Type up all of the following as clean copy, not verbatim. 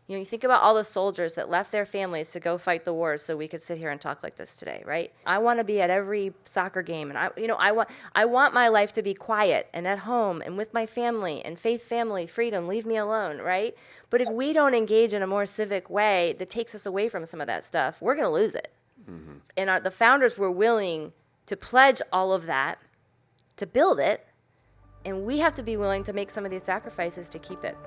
You think about all the soldiers that left their families to go fight the wars so we could sit here and talk like this today, right? I want to be at every soccer game, and I want my life to be quiet and at home and with my family and faith, family, freedom, leave me alone, right? But if we don't engage in a more civic way that takes us away from some of that stuff, we're going to lose it. Mm-hmm. And the founders were willing to pledge all of that, to build it, and we have to be willing to make some of these sacrifices to keep it.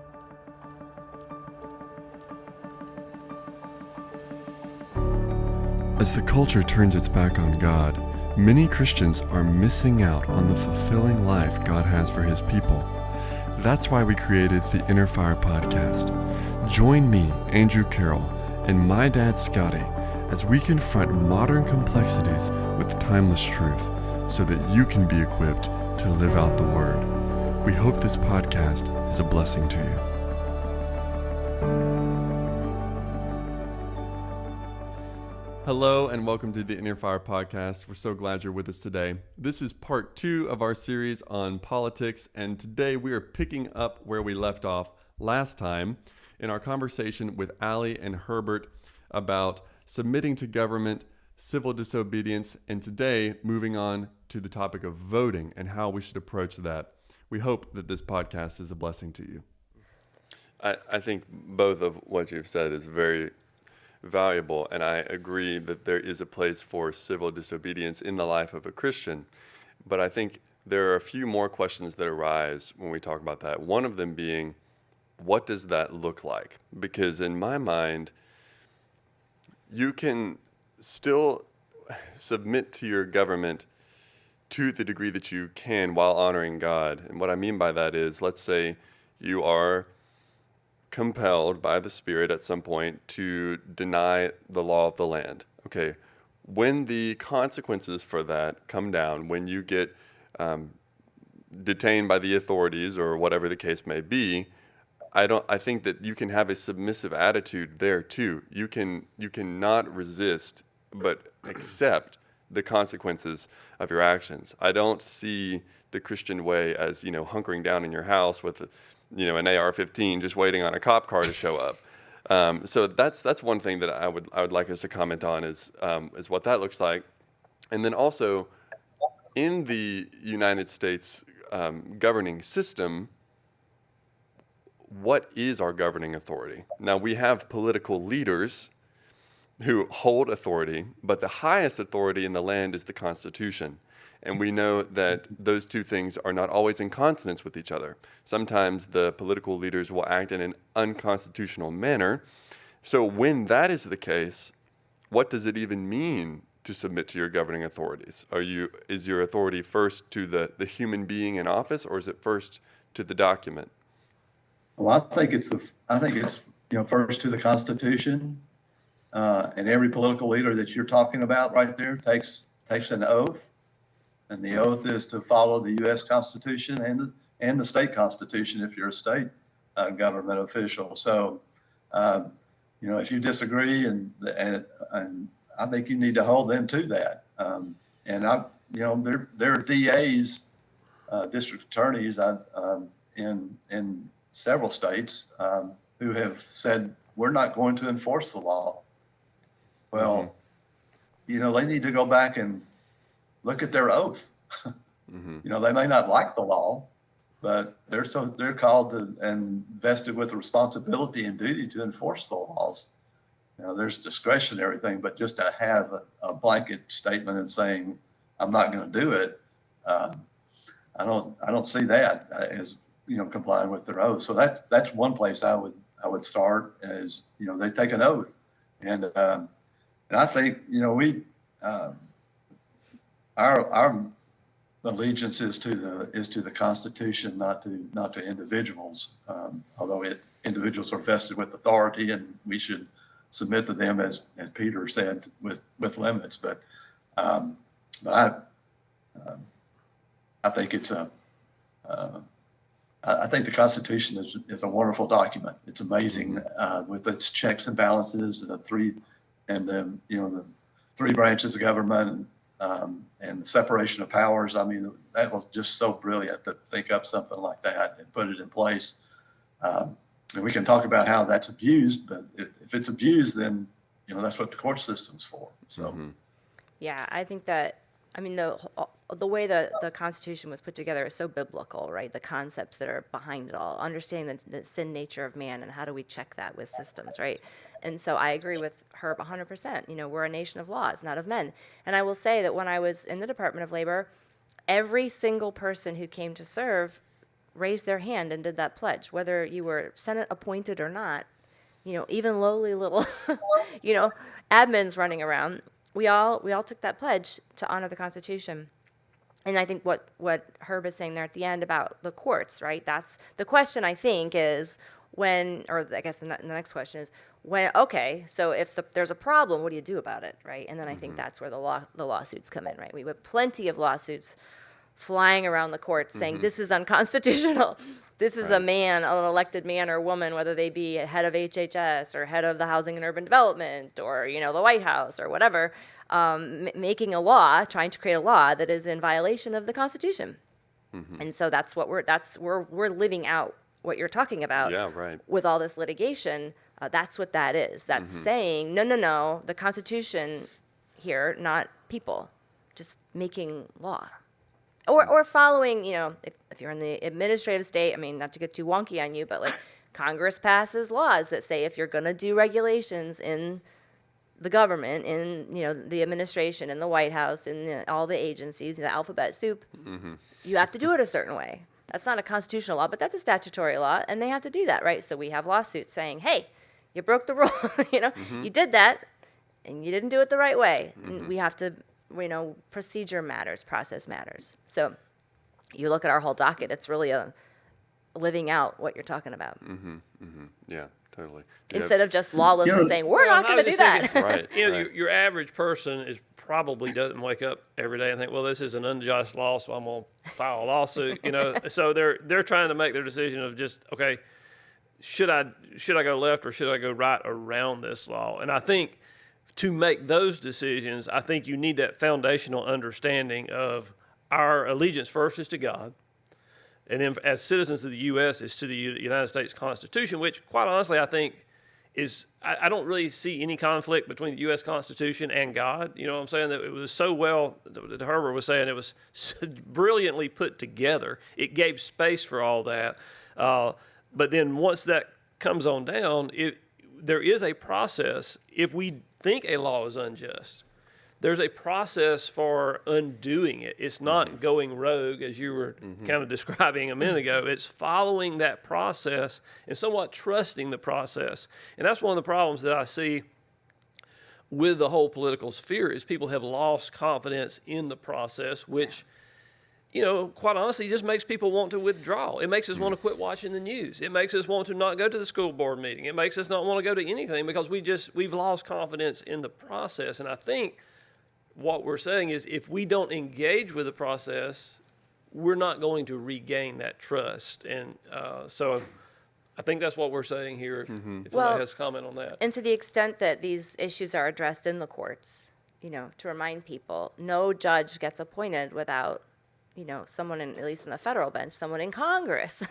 As the culture turns its back on God, many Christians are missing out on the fulfilling life God has for His people. That's why we created the Innerfire Podcast. Join me, Andrew Carroll, and my dad, Scotty, as we confront modern complexities with timeless truth so that you can be equipped to live out the Word. We hope this podcast is a blessing to you. Hello and welcome to the Innerfire Podcast. We're so glad you're with us today. This is part 2 of our series on politics, and today we are picking up where we left off last time in our conversation with Ali and Herbert about submitting to government, civil disobedience, and today moving on to the topic of voting and how we should approach that. We hope that this podcast is a blessing to you. I think both of what you've said is very valuable, and I agree that there is a place for civil disobedience in the life of a Christian. But I think there are a few more questions that arise when we talk about that. One of them being, what does that look like? Because in my mind, you can still submit to your government to the degree that you can while honoring God. And what I mean by that is, let's say you are compelled by the Spirit at some point to deny the law of the land. Okay, when the consequences for that come down, when you get detained by the authorities or whatever the case may be, I think that you can have a submissive attitude there too. You can not resist, but accept the consequences of your actions. I don't see the Christian way as, hunkering down in your house with an AR-15 just waiting on a cop car to show up. So that's one thing that I would like us to comment on is what that looks like. And then also in the United States governing system, what is our governing authority? Now, we have political leaders who hold authority, but the highest authority in the land is the Constitution. And we know that those two things are not always in consonance with each other. Sometimes the political leaders will act in an unconstitutional manner. So when that is the case, what does it even mean to submit to your governing authorities? Is your authority first to the human being in office, or is it first to the document? Well, I think it's first to the Constitution, and every political leader that you're talking about right there takes an oath, and the oath is to follow the U.S. Constitution and the state constitution if you're a state government official. So, if you disagree, and I think you need to hold them to that. There are DAs, district attorneys, in several states who have said, we're not going to enforce the law. Well, they need to go back and look at their oath. They may not like the law, but they're called to and vested with the responsibility and duty to enforce the laws. There's discretionary thing, but just to have a blanket statement and saying, I'm not going to do it, I don't see that as complying with their oath. So that's one place I would start, is they take an oath, and I think our allegiance is to the Constitution, not to individuals. Although individuals are vested with authority, and we should submit to them as Peter said with limits. But I think it's I think the Constitution is a wonderful document. It's amazing with its checks and balances, and the three branches of government, and the separation of powers. I mean, that was just so brilliant to think up something like that and put it in place. And we can talk about how that's abused, but if it's abused, then, that's what the court system's for. So, Yeah, I think that, I mean, the way the Constitution was put together is so biblical, right? The concepts that are behind it all, understanding the sin nature of man and how do we check that with systems, right? And so I agree with Herb 100%. We're a nation of laws, not of men. And I will say that when I was in the Department of Labor, every single person who came to serve raised their hand and did that pledge, whether you were Senate appointed or not, even lowly little, admins running around. We all took that pledge to honor the Constitution. And I think what Herb is saying there at the end about the courts, right? That's the question, I think, is when, or I guess the next question is, when, okay, so if there's a problem, what do you do about it, right? And then I think that's where the lawsuits come in, right? We have plenty of lawsuits flying around the courts saying this is unconstitutional. This is a man, an elected man or woman, whether they be head of HHS or head of the Housing and Urban Development or, the White House or whatever, making a law, trying to create a law that is in violation of the Constitution. And so that's what we're living out what you're talking about. Yeah, right. With all this litigation. That's what that is. That's saying, no, the Constitution here, not people, just making law. Or following, if you're in the administrative state, I mean, not to get too wonky on you, but like Congress passes laws that say if you're going to do regulations in the government, in, the administration, in the White House, in all the agencies, the alphabet soup, you have to do it a certain way. That's not a constitutional law, but that's a statutory law, and they have to do that, right? So we have lawsuits saying, hey, you broke the rule, you did that, and you didn't do it the right way. And we have to, procedure matters, process matters. So you look at our whole docket, it's really a living out what you're talking about. Yeah, totally. Instead of just lawlessly saying, we're not going to do that. Right. Your average person probably doesn't wake up every day and think, well, this is an unjust law, so I'm going to file a lawsuit. So they're trying to make their decision of just, okay, should I go left or should I go right around this law? And I think to make those decisions, I think you need that foundational understanding of our allegiance first is to God, and then as citizens of the U.S. is to the United States Constitution, which quite honestly I think is, I don't really see any conflict between the U.S. Constitution and God. You know what I'm saying? That it was so well, that Herbert was saying, it was so brilliantly put together. It gave space for all that. But then once that comes on down, there is a process. If we think a law is unjust, there's a process for undoing it. It's not going rogue, as you were kind of describing a minute ago. It's following that process and somewhat trusting the process. And that's one of the problems that I see with the whole political sphere is people have lost confidence in the process, which, quite honestly, just makes people want to withdraw. It makes us want to quit watching the news. It makes us want to not go to the school board meeting. It makes us not want to go to anything because we've lost confidence in the process. And I think what we're saying is if we don't engage with the process, we're not going to regain that trust. And so I think that's what we're saying here, if somebody has a comment on that. And to the extent that these issues are addressed in the courts, to remind people, no judge gets appointed without, someone at least in the federal bench, someone in Congress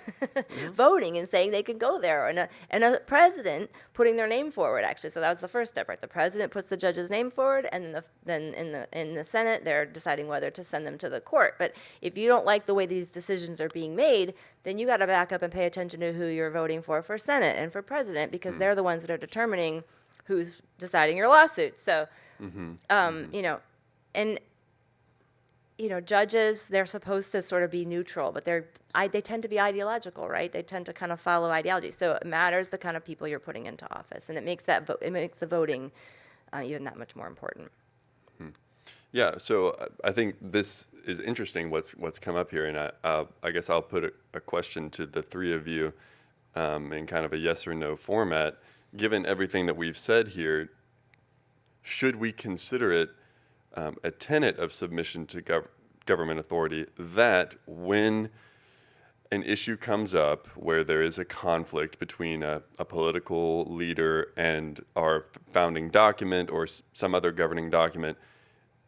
voting and saying they can go there, and a president putting their name forward, actually. So that was the first step, right? The president puts the judge's name forward, and then in the Senate, they're deciding whether to send them to the court. But if you don't like the way these decisions are being made, then you got to back up and pay attention to who you're voting for Senate and for president, because they're the ones that are determining who's deciding your lawsuit. So, and judges, they're supposed to sort of be neutral, but they tend to be ideological, right? They tend to kind of follow ideology. So it matters the kind of people you're putting into office, and it makes the voting even that much more important. Yeah, so I think this is interesting what's come up here, and I guess I'll put a question to the three of you in kind of a yes or no format. Given everything that we've said here, should we consider it a tenet of submission to government authority that when an issue comes up where there is a conflict between a political leader and our founding document or some other governing document,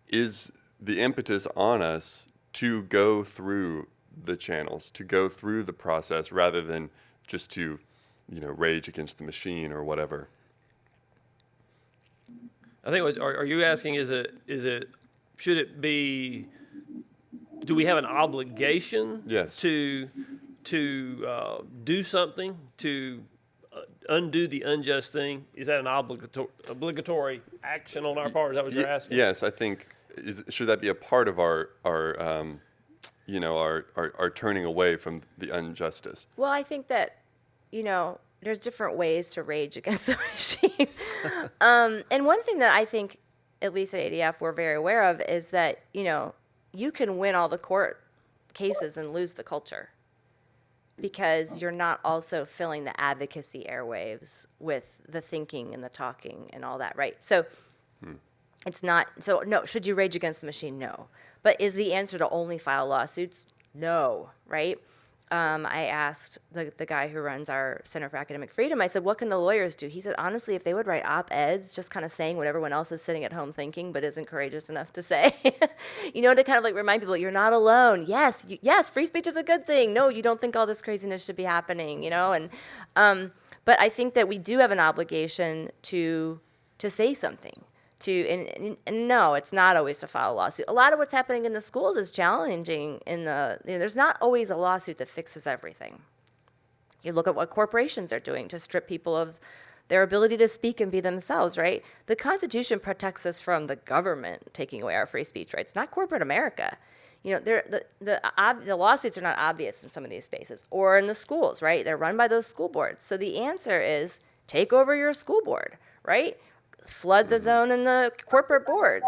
is the impetus on us to go through the channels, to go through the process rather than just to rage against the machine or whatever. I think. Are you asking? Is it? Should it be? Do we have an obligation? Yes. To do something to undo the unjust thing? Is that an obligatory action on our part? Is that what you're asking? Yes, I think. Should that be a part of our turning away from the injustice? Well, I think that, there's different ways to rage against the machine. And one thing that I think, at least at ADF, we're very aware of is that, you can win all the court cases and lose the culture because you're not also filling the advocacy airwaves with the thinking and the talking and all that, right? So it's not, so no, should you rage against the machine? No. But is the answer to only file lawsuits? No, right? I asked the guy who runs our Center for Academic Freedom, I said, what can the lawyers do? He said, honestly, if they would write op-eds just kind of saying what everyone else is sitting at home thinking but isn't courageous enough to say, to kind of like remind people, you're not alone. Yes, free speech is a good thing. No, you don't think all this craziness should be happening, and but I think that we do have an obligation to say something. And no, it's not always to file a lawsuit. A lot of what's happening in the schools is challenging. There's not always a lawsuit that fixes everything. You look at what corporations are doing to strip people of their ability to speak and be themselves, right? The Constitution protects us from the government taking away our free speech rights, not corporate America. The lawsuits are not obvious in some of these spaces, or in the schools, right? They're run by those school boards. So the answer is take over your school board, right? Flood the zone and the corporate boards.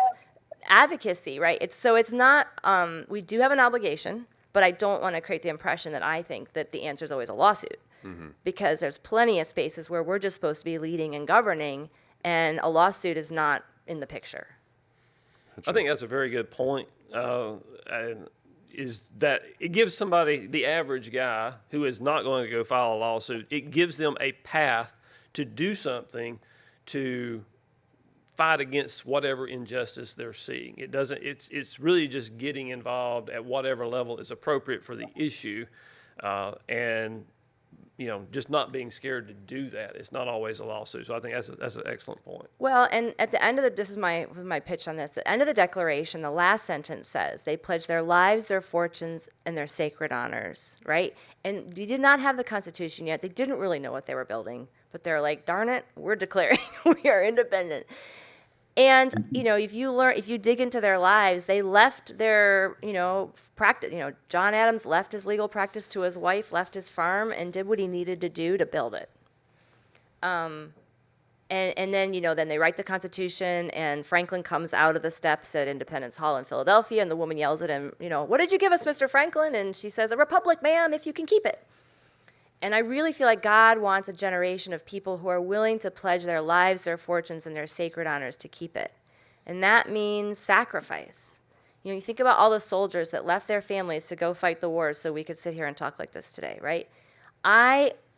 Advocacy, right? It's not, we do have an obligation, but I don't want to create the impression that I think that the answer is always a lawsuit. Because there's plenty of spaces where we're just supposed to be leading and governing, and a lawsuit is not in the picture. I think that's a very good point. Is that it gives somebody, the average guy who is not going to go file a lawsuit, it gives them a path to do something to fight against whatever injustice they're seeing. It's really just getting involved at whatever level is appropriate for the issue, and just not being scared to do that. It's not always a lawsuit. So I think that's an excellent point. Well, and at the end of this is my pitch on this. At the end of the Declaration, the last sentence says they pledge their lives, their fortunes, and their sacred honors, right? And we did not have the Constitution yet. They didn't really know what they were building, but they're like, darn it, we're declaring we are independent. And, if you dig into their lives, they left their, practice. John Adams left his legal practice to his wife, left his farm, and did what he needed to do to build it. And then, then they write the Constitution, and Franklin comes out of the steps at Independence Hall in Philadelphia, and the woman yells at him, what did you give us, Mr. Franklin? And she says, a republic, ma'am, if you can keep it. And I really feel like God wants a generation of people who are willing to pledge their lives, their fortunes, and their sacred honors to keep it. And that means sacrifice. You think about all the soldiers that left their families to go fight the wars so we could sit here and talk like this today, right?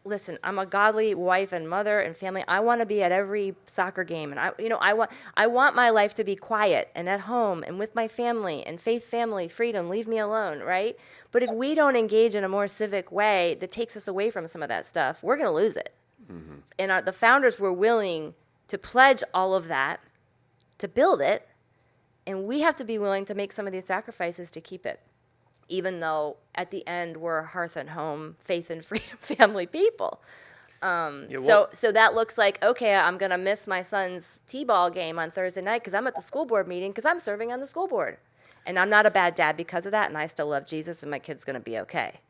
Listen, I'm a godly wife and mother and family. I want to be at every soccer game, and I want my life to be quiet and at home and with my family and faith, family, freedom. Leave me alone, right? But if we don't engage in a more civic way that takes us away from some of that stuff, we're going to lose it. And the founders were willing to pledge all of that to build it, and we have to be willing to make some of these sacrifices to keep it. Even though at the end we're hearth and home, faith and freedom family people. So that looks like, okay, I'm going to miss my son's t-ball game on Thursday night because I'm at the school board meeting because I'm serving on the school board. And I'm not a bad dad because of that, and I still love Jesus, and my kid's going to be okay.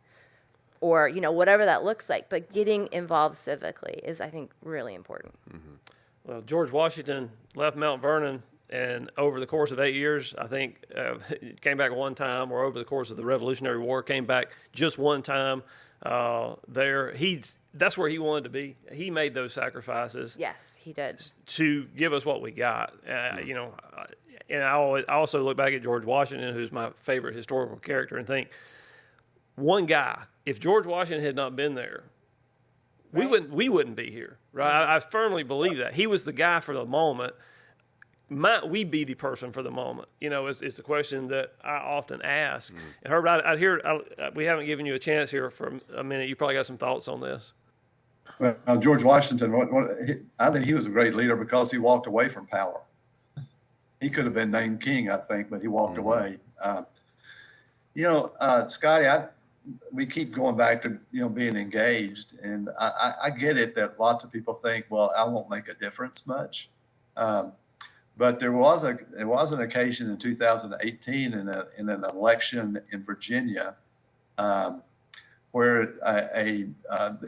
Or, whatever that looks like. But getting involved civically is, I think, really important. Well, George Washington left Mount Vernon, and over the course of 8 years, I think, came back one time, or over the course of the Revolutionary War, came back just one time. That's where he wanted to be. He made those sacrifices. Yes, he did. To give us what we got. And I also look back at George Washington, who's my favorite historical character, and think, one guy, if George Washington had not been there, right, we wouldn't be here. Right? I firmly believe that. He was the guy for the moment. Might we be the person for the moment? Is the question that I often ask. And Herbert, we haven't given you a chance here for a minute. You probably got some thoughts on this. Well, George Washington, I think he was a great leader because he walked away from power. He could have been named king, I think, but he walked away. Scotty, we keep going back to being engaged, and I get it that lots of people think, well, I won't make a difference much. But there was an occasion in 2018 in an election in Virginia where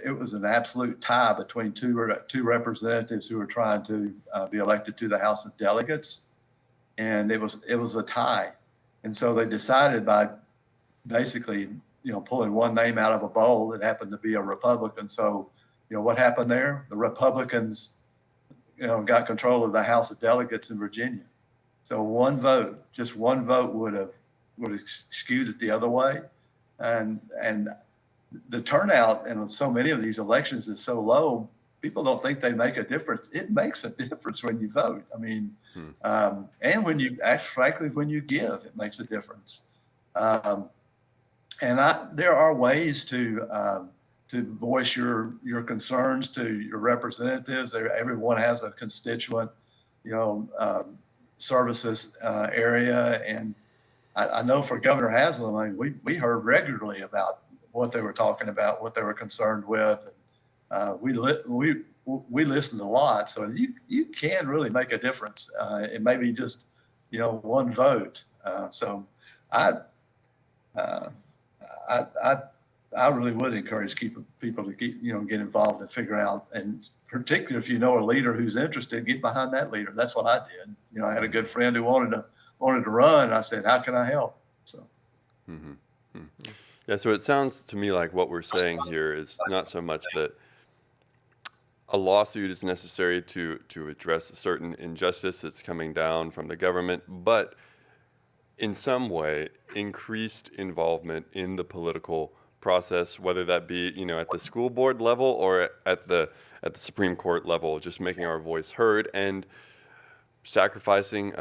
it was an absolute tie between two representatives who were trying to be elected to the House of Delegates, and it was a tie, and so they decided by basically pulling one name out of a bowl that happened to be a Republican. So what happened there? The Republicans got control of the House of Delegates in Virginia. So just one vote would have skewed it the other way, and the turnout in so many of these elections is so low. People don't think they make a difference. It makes a difference when you vote. I mean, and when you frankly, when you give, it makes a difference. And there are ways to voice your concerns to your representatives. Everyone has a constituent, services area, and I know for Governor Haslam, I mean, we heard regularly about what they were talking about, what they were concerned with. We listened a lot, so you can really make a difference. It may be just one vote. So I really would encourage people to get involved and figure out, and particularly if you know a leader who's interested, get behind that leader. That's what I did. I had a good friend who wanted to run. And I said, "How can I help?" So. Mm-hmm. Mm-hmm. Yeah. So it sounds to me like what we're saying here is not so much that a lawsuit is necessary to address a certain injustice that's coming down from the government, but in some way increased involvement in the political process, whether that be at the school board level or at the Supreme Court level, just making our voice heard and sacrificing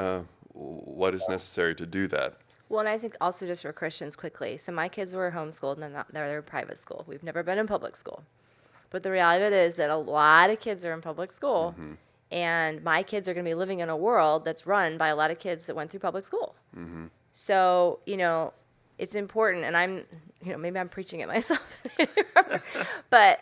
what is necessary to do that. Well, and I think also just for Christians quickly. So my kids were homeschooled, and they're in private school. We've never been in public school. But the reality of it is that a lot of kids are in public school, Mm-hmm. and my kids are going to be living in a world that's run by a lot of kids that went through public school. Mm-hmm. So, it's important, and maybe I'm preaching at myself today, but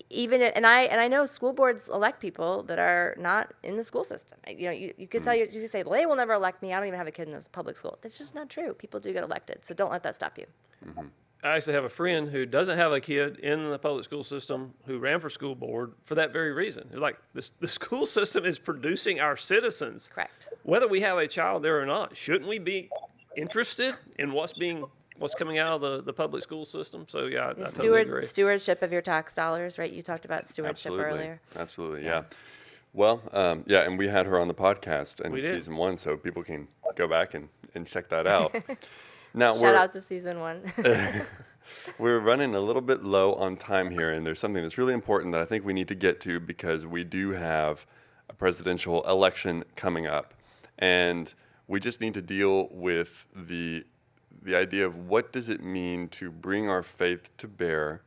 I know school boards elect people that are not in the school system. You could you could say, well, they will never elect me. I don't even have a kid in this public school. That's just not true. People do get elected, so don't let that stop you. Mm-hmm. I actually have a friend who doesn't have a kid in the public school system who ran for school board for that very reason. They're like, the school system is producing our citizens. Correct. Whether we have a child there or not, shouldn't we be interested in what's coming out of the public school system? So yeah, I totally agree. Stewardship of your tax dollars, right? You talked about stewardship earlier. Absolutely, yeah. Well, and we had her on the podcast in We did. season 1, so people can go back and check that out. Now Shout out to season 1. we're running a little bit low on time here, and there's something that's really important that I think we need to get to because we do have a presidential election coming up, and we just need to deal with the idea of what does it mean to bring our faith to bear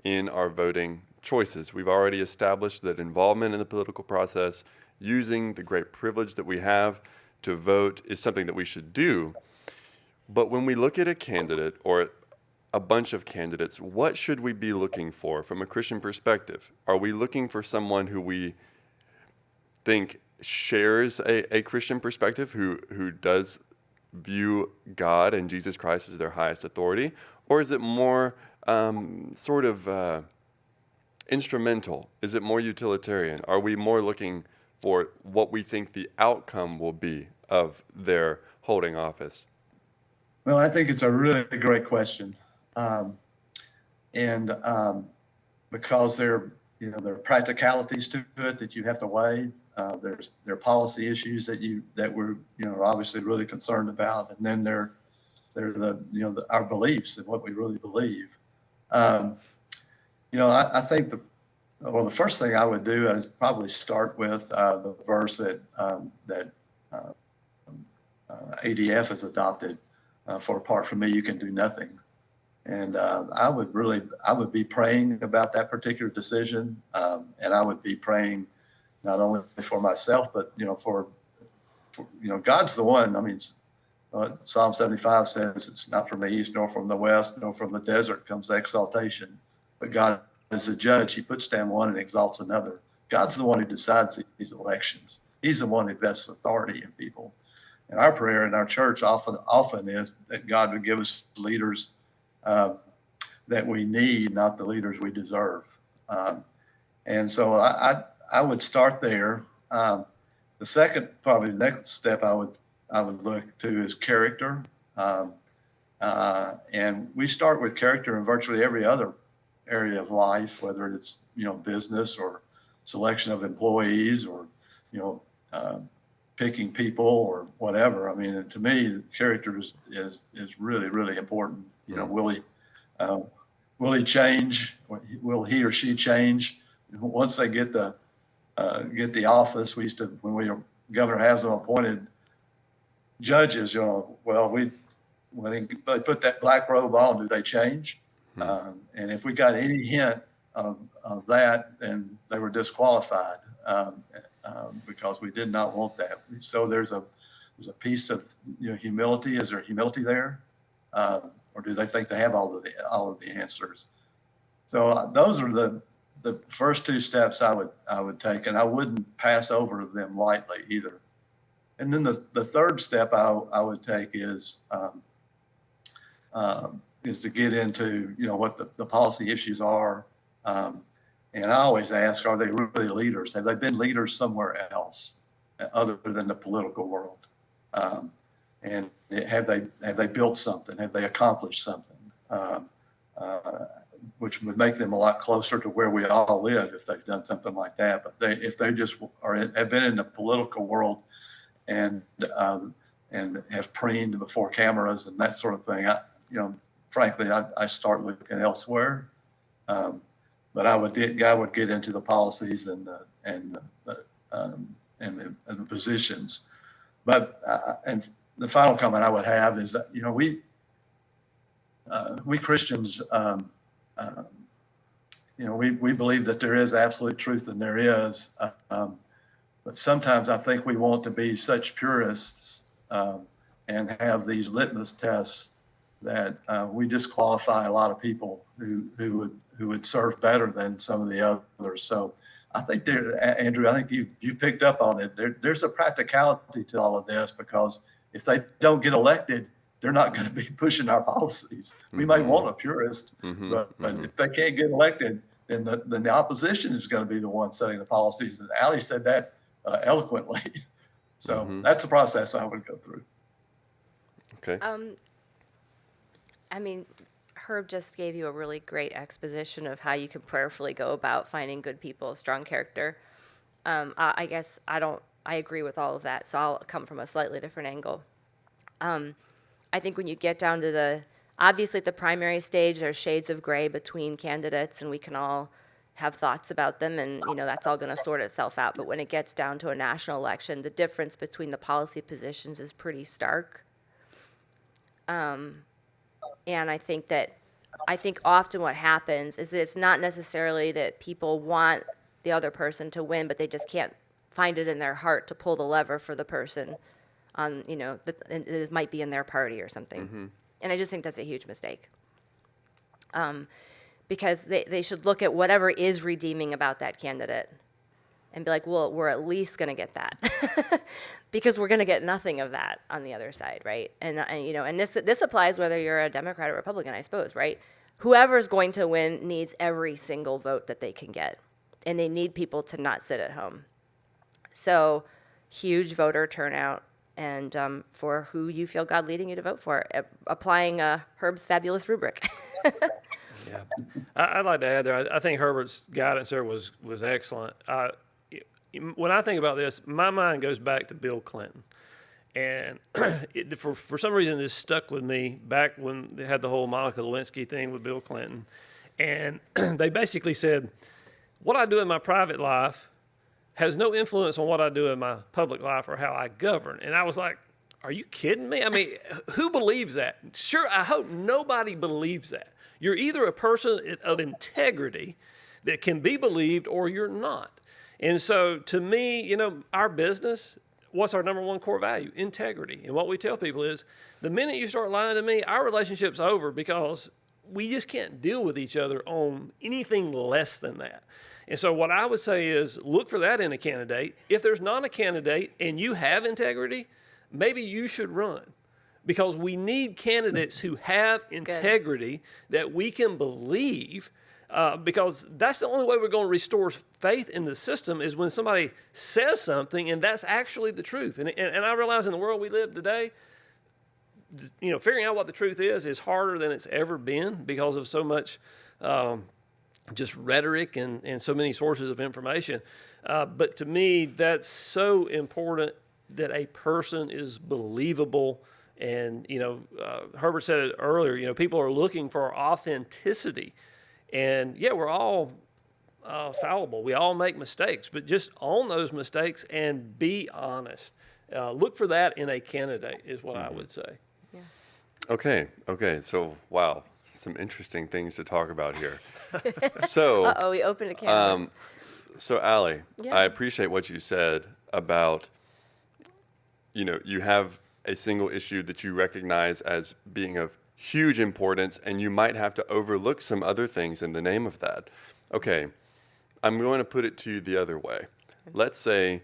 in our voting choices. We've already established that involvement in the political process, using the great privilege that we have to vote, is something that we should do. But when we look at a candidate or a bunch of candidates, what should we be looking for from a Christian perspective? Are we looking for someone who we think shares a Christian perspective, who does view God and Jesus Christ as their highest authority? Or is it more instrumental? Is it more utilitarian? Are we more looking for what we think the outcome will be of their holding office? Well, I think it's a really great question. Because there are practicalities to it that you have to weigh. There are policy issues that we're obviously really concerned about, and then there are our beliefs and what we really believe. I think the first thing I would do is probably start with the verse that ADF has adopted. For apart from me, you can do nothing. And I would be praying about that particular decision, and I would be praying not only for myself, but for God's the one. I mean, Psalm 75 says, "It's not from the east, nor from the west, nor from the desert comes exaltation, but God is a judge. He puts down one and exalts another." God's the one who decides these elections. He's the one who vests authority in people. And our prayer in our church often is that God would give us leaders that we need, not the leaders we deserve. And so I would start there. The second, probably the next step I would look to is character. And we start with character in virtually every other area of life, whether it's, business or selection of employees or, picking people or whatever. I mean, to me, character is really, really important. Will he change? Will he or she change once they get the office? We used to, when Governor has them appointed judges, when they put that black robe on, do they change? And if we got any hint of that, then they were disqualified because we did not want that. So there's a piece of humility. Is there humility there, or do they think they have all of the answers? So those are the first two steps I would take, and I wouldn't pass over them lightly either. And then the third step I would take is to get into what the policy issues are. And I always ask, are they really leaders? Have they been leaders somewhere else other than the political world? And have they built something? Have they accomplished something? Which would make them a lot closer to where we all live if they've done something like that. But if they just have been in the political world and have preened before cameras and that sort of thing, frankly, I start looking elsewhere. But I would get into the policies and the positions. But and the final comment I would have is that we Christians we believe that there is absolute truth, and there is. But sometimes I think we want to be such purists and have these litmus tests that we disqualify a lot of people who would serve better than some of the others. So I think Andrew, I think you've picked up on it. There's a practicality to all of this, because if they don't get elected, they're not going to be pushing our policies. We might want a purist, but if they can't get elected, then the opposition is going to be the one setting the policies. And Ali said that eloquently. So that's the process I would go through. Okay. I mean, Herb just gave you a really great exposition of how you can prayerfully go about finding good people of strong character. I guess I agree with all of that, so I'll come from a slightly different angle. I think when you get down to obviously at the primary stage, there's shades of gray between candidates, and we can all have thoughts about them, and that's all going to sort itself out. But when it gets down to a national election, the difference between the policy positions is pretty stark. And I think often what happens is that it's not necessarily that people want the other person to win, but they just can't find it in their heart to pull the lever for the person on, it might be in their party or something. And I just think that's a huge mistake. Because they should look at whatever is redeeming about that candidate and be like, well, we're at least going to get that. Because we're going to get nothing of that on the other side, right? And this applies whether you're a Democrat or Republican, I suppose, right? Whoever's going to win needs every single vote that they can get, and they need people to not sit at home. So, huge voter turnout, and for who you feel God leading you to vote for, applying Herb's fabulous rubric. Yeah, I'd like to add there. I think Herbert's guidance there was excellent. When I think about this, my mind goes back to Bill Clinton. And for some reason, this stuck with me back when they had the whole Monica Lewinsky thing with Bill Clinton. And they basically said, what I do in my private life has no influence on what I do in my public life or how I govern. And I was like, are you kidding me? I mean, who believes that? Sure, I hope nobody believes that. You're either a person of integrity that can be believed or you're not. And so to me, our business, what's our number one core value? Integrity. And what we tell people is the minute you start lying to me, our relationship's over because we just can't deal with each other on anything less than that. And so what I would say is look for that in a candidate. If there's not a candidate and you have integrity, maybe you should run. Because we need candidates who have integrity that we can believe, because that's the only way we're going to restore faith in the system is when somebody says something and that's actually the truth. And I realize in the world we live today, figuring out what the truth is harder than it's ever been because of so much just rhetoric and so many sources of information. But to me, that's so important that a person is believable. And, Herbert said it earlier, people are looking for authenticity. And, yeah, we're all fallible. We all make mistakes. But just own those mistakes and be honest. Look for that in a candidate is what I would say. Yeah. Okay. So, wow, some interesting things to talk about here. So, we opened a can. So, Ali, Yeah. I appreciate what you said about, you have a single issue that you recognize as being of huge importance, and you might have to overlook some other things in the name of that. Okay, I'm going to put it to you the other way. Let's say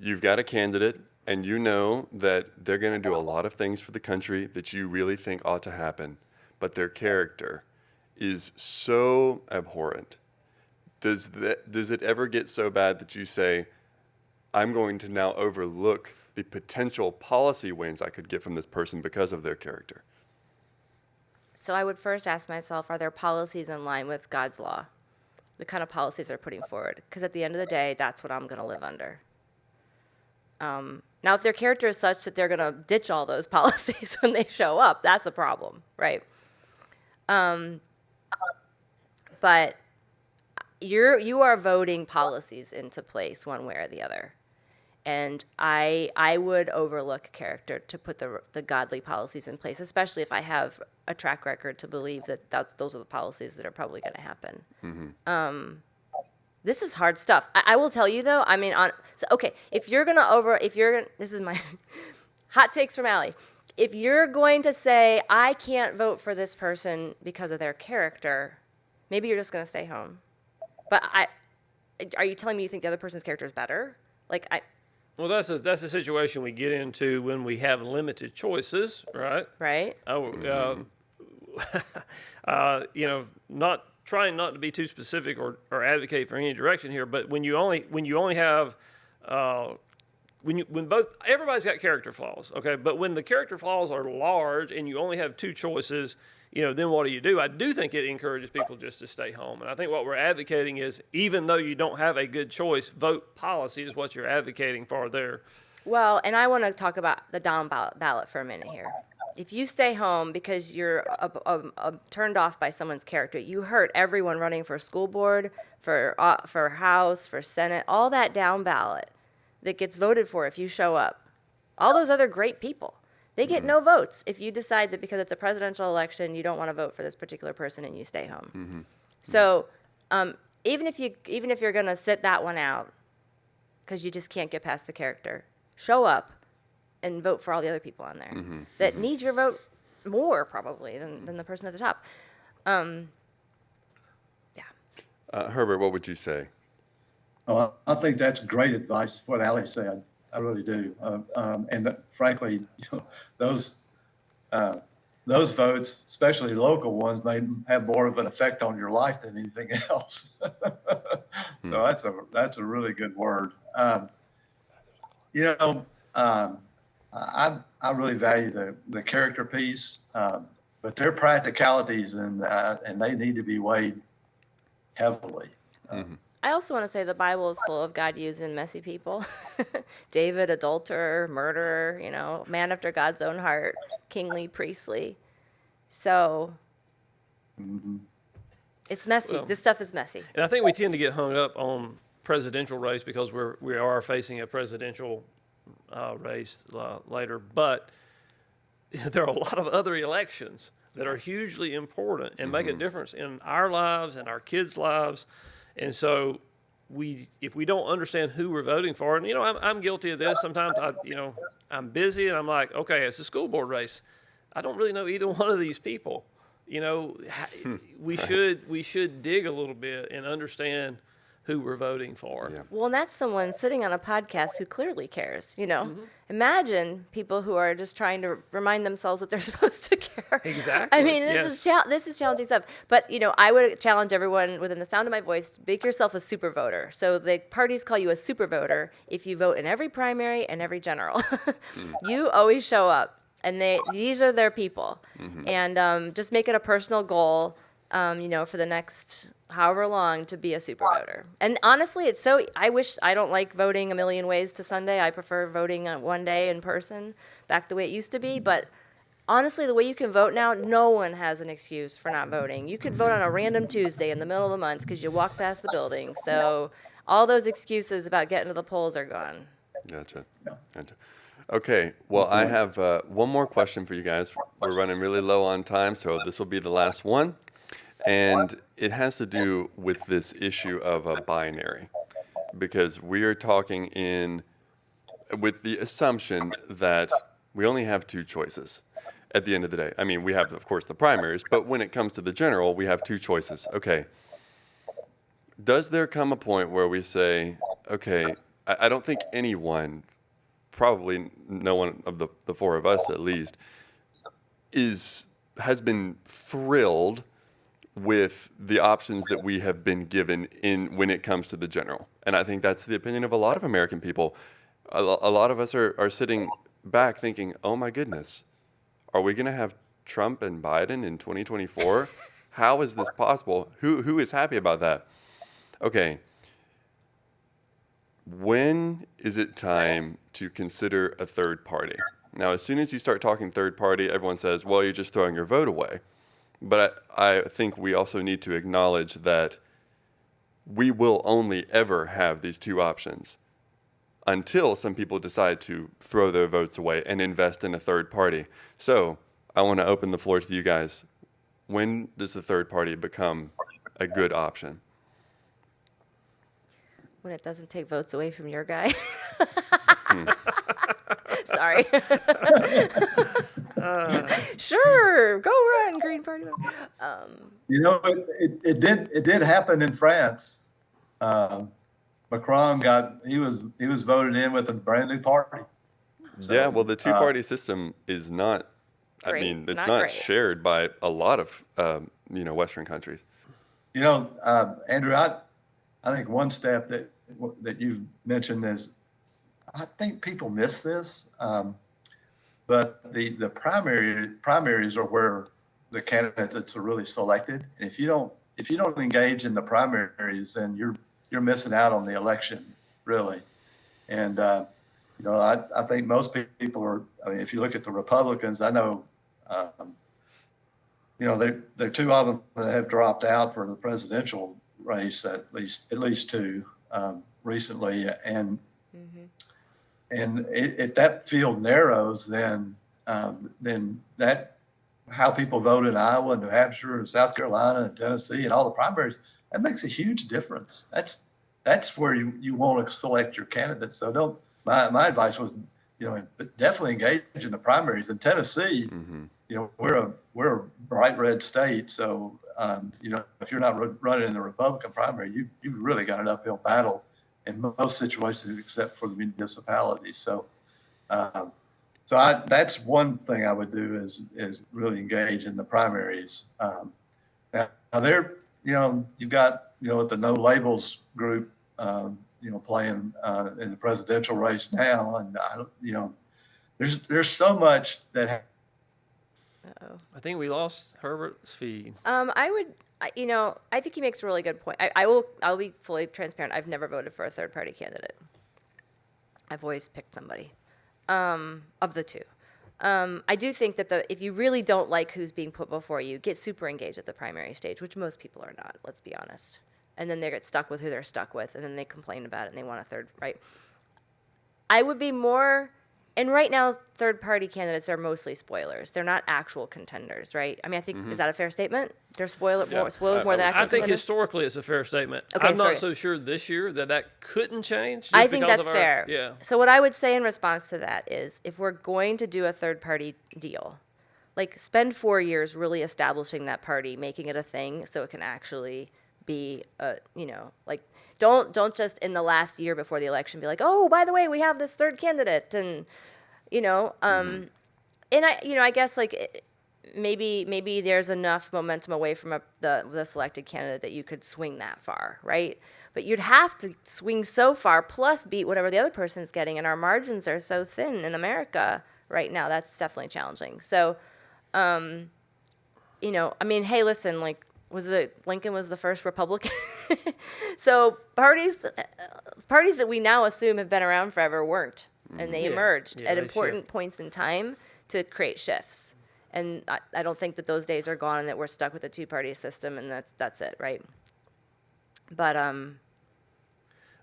you've got a candidate, and you know that they're going to do a lot of things for the country that you really think ought to happen, but their character is so abhorrent. Does it ever get so bad that you say, I'm going to now overlook the potential policy wins I could get from this person because of their character? So I would first ask myself, are their policies in line with God's law? The kind of policies they're putting forward. Because at the end of the day, that's what I'm going to live under. Now, if their character is such that they're going to ditch all those policies when they show up, that's a problem, right? But you are voting policies into place one way or the other. And I would overlook character to put the godly policies in place, especially if I have a track record to believe that those are the policies that are probably going to happen. Mm-hmm. This is hard stuff. I will tell you though. I mean, if you're gonna this is my hot takes from Ali. If you're going to say I can't vote for this person because of their character, maybe you're just going to stay home. But are you telling me you think the other person's character is better? Well, that's a situation we get into when we have limited choices, right? Right. Not trying not to be too specific or advocate for any direction here, but when you only have when both everybody's got character flaws, okay? But when the character flaws are large and you only have two choices, then what do? I do think it encourages people just to stay home. And I think what we're advocating is even though you don't have a good choice, vote policy is what you're advocating for there. Well, and I want to talk about the down ballot for a minute here. If you stay home because you're turned off by someone's character, you hurt everyone running for school board, for House, for Senate, all that down ballot that gets voted for if you show up. All those other great people. They get no votes if you decide that because it's a presidential election, you don't want to vote for this particular person and you stay home. Mm-hmm. So even if you're going to sit that one out because you just can't get past the character, show up and vote for all the other people on there that need your vote more probably than the person at the top. Herbert, what would you say? Oh, I think that's great advice, what Ali said. I really do. Frankly, those votes, especially local ones, may have more of an effect on your life than anything else. So that's a really good word. I really value the character piece, but there are practicalities and they need to be weighed heavily. I also want to say the Bible is full of God using messy people. David, adulterer, murderer, man after God's own heart, kingly, priestly. So it's messy. Well, this stuff is messy. And I think we tend to get hung up on presidential race because we are facing a presidential race later. But there are a lot of other elections. that are hugely important and make a difference in our lives and our kids' lives. And so if we don't understand who we're voting for, and I'm guilty of this. Sometimes I'm busy and I'm like, okay, it's a school board race. I don't really know either one of these people. We should dig a little bit and understand who we're voting for. Yeah. Well, and that's someone sitting on a podcast who clearly cares, Imagine people who are just trying to remind themselves that they're supposed to care. Exactly. I mean, this is challenging stuff. But, I would challenge everyone within the sound of my voice to make yourself a super voter. So the parties call you a super voter if you vote in every primary and every general. You always show up, and these are their people. And just make it a personal goal, for the next however long to be a super voter. And honestly, I don't like voting a million ways to Sunday. I prefer voting on one day in person, back the way it used to be. But honestly, the way you can vote now, no one has an excuse for not voting. You could vote on a random Tuesday in the middle of the month because you walk past the building. So all those excuses about getting to the polls are gone. Gotcha. Okay, well, I have one more question for you guys. We're running really low on time, so this will be the last one. And it has to do with this issue of a binary, because we are talking with the assumption that we only have two choices at the end of the day. I mean, we have, of course, the primaries, but when it comes to the general, we have two choices. Okay, does there come a point where we say, okay, I don't think anyone, probably no one of the four of us at least, has been thrilled with the options that we have been given when it comes to the general. And I think that's the opinion of a lot of American people. A lot of us are sitting back thinking, oh my goodness, are we going to have Trump and Biden in 2024? How is this possible? Who is happy about that? Okay. When is it time to consider a third party? Now, as soon as you start talking third party, everyone says, well, you're just throwing your vote away. But I think we also need to acknowledge that we will only ever have these two options until some people decide to throw their votes away and invest in a third party. So I want to open the floor to you guys. When does the third party become a good option? When it doesn't take votes away from your guy. Sorry. Sure, go run, Green Party. It did happen in France. Macron was voted in with a brand new party. So, yeah, well, the two-party system is not. Great. I mean, it's Not not great. shared by a lot of Western countries. Andrew, I think one step that you've mentioned is, I think people miss this, but the primaries are where the candidates are really selected. And if you don't engage in the primaries, then you're missing out on the election, really. And I think most people are. I mean, if you look at the Republicans, I know, there are two of them that have dropped out for the presidential race, at least two recently, and if that field narrows, then that how people vote in Iowa, New Hampshire, and South Carolina, and Tennessee, and all the primaries, that makes a huge difference. That's where you want to select your candidates. So my advice was, definitely engage in the primaries. In Tennessee, we're a bright red state, so if you're not running in the Republican primary, you've really got an uphill battle in most situations, except for the municipalities. So, that's one thing I would do is really engage in the primaries. Now you've got with the No Labels group, playing in the presidential race now, and there's so much that. I think we lost Herbert's feed. I think he makes a really good point. I'll be fully transparent. I've never voted for a third party candidate. I've always picked somebody of the two. I do think that if you really don't like who's being put before you, get super engaged at the primary stage, which most people are not, let's be honest. And then they get stuck with who they're stuck with, and then they complain about it and they want a third, right? I would be more, and right now third-party candidates are mostly spoilers. They're not actual contenders, right? I mean, I think, is that a fair statement? They're spoilers more than actual I think contenders? historically it's a fair statement. Okay, I'm sorry. not so sure this year that couldn't change. Just I think because that's of our- fair. Yeah. So what I would say in response to that is, if we're going to do a third-party deal, like spend 4 years really establishing that party, making it a thing, so it can actually be like don't just in the last year before the election be like, oh, by the way, we have this third candidate, and and I guess like maybe there's enough momentum away from the selected candidate that you could swing that far, right? But you'd have to swing so far plus beat whatever the other person's getting, and our margins are so thin in America right now. That's definitely challenging. So, I mean, hey, listen, like, Lincoln was the first Republican? So parties that we now assume have been around forever weren't, and they emerged at they important shift. points in time to create shifts. And I don't think that those days are gone and that we're stuck with a two-party system and that's it, right? But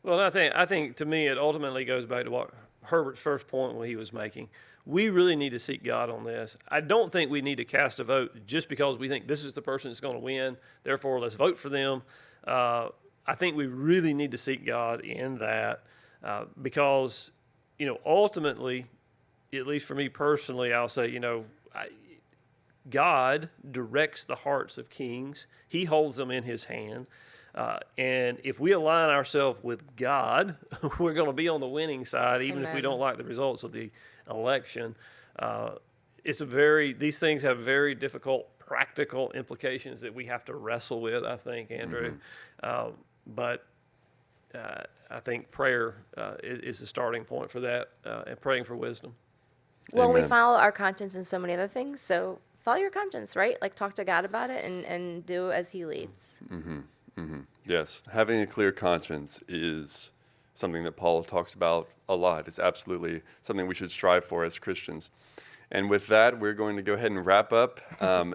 Well, I think to me it ultimately goes back to what Herbert's first point when he was making. We really need to seek God on this. I don't think we need to cast a vote just because we think this is the person that's going to win. Therefore, let's vote for them. I think we really need to seek God in that because, ultimately, at least for me personally, I'll say, God directs the hearts of kings. He holds them in his hand. And if we align ourselves with God, we're going to be on the winning side, even if we Amen. don't like the results of the election. These things have very difficult practical implications that we have to wrestle with, I think, Andrew. But I think prayer is the starting point for that, and praying for wisdom. well, we Amen. follow our conscience in so many other things. So follow your conscience, right? Like talk to God about it and do as he leads. Yes, having a clear conscience is something that Paul talks about a lot. It's absolutely something we should strive for as Christians. And with that, we're going to go ahead and wrap up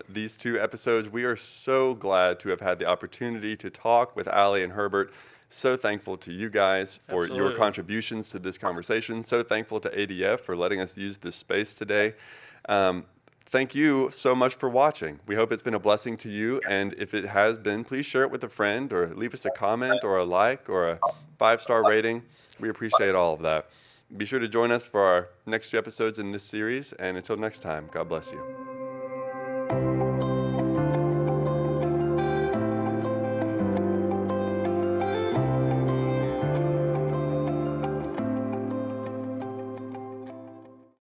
these 2 episodes. We are so glad to have had the opportunity to talk with Ali and Herbert. So thankful to you guys for your Absolutely. contributions to this conversation. So thankful to ADF for letting us use this space today. Thank you so much for watching. We hope it's been a blessing to you. And if it has been, please share it with a friend or leave us a comment or a like or a 5-star rating. We appreciate all of that. Be sure to join us for our next 2 episodes in this series. And until next time, God bless you.